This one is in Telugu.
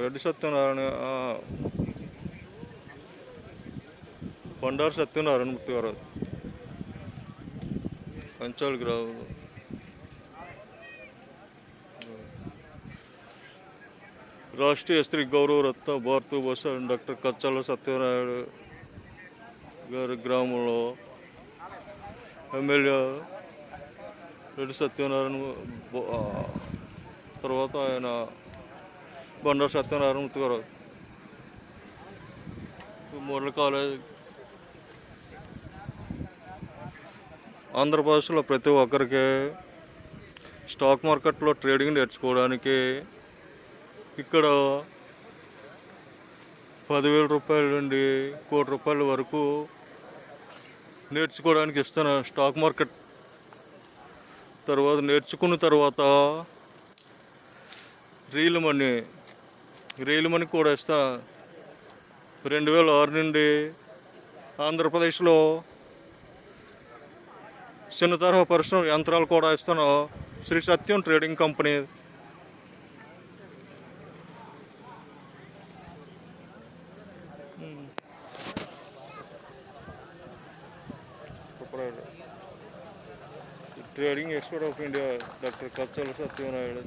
రెడ్డి సత్యనారాయణ, బండారు సత్యనారాయణ మూర్తి గారు, పంచాలి గ్రామం. రాష్ట్రీయ స్త్రీ గౌరవ రత్న భారతభూషణ్ డాక్టర్ కచ్చాల సత్యనారాయణ గారి గ్రామంలో ఎమ్మెల్యే రెడ్డి సత్యనారాయణ, తర్వాత ఆయన బండారు సత్యనారాయణ మూర్తి గారు మోడల్ కాలేజ్. ఆంధ్రప్రదేశ్లో ప్రతి ఒక్కరికి స్టాక్ మార్కెట్లో ట్రేడింగ్ నేర్చుకోవడానికి ఇక్కడ 10,000 రూపాయల నుండి ₹1,00,00,000 వరకు నేర్చుకోవడానికి ఇస్తాను. స్టాక్ మార్కెట్ తర్వాత నేర్చుకున్న తర్వాత రియల్ మనీ కూడా ఇస్తా. 2006 నుండి ఆంధ్రప్రదేశ్లో చిన్న తరహా పరిశ్రమ యంత్రాలు కూడా ఇస్తాను. Shri Satyam trading company. Trading expert of India doctor Kachchala Satyanarayana.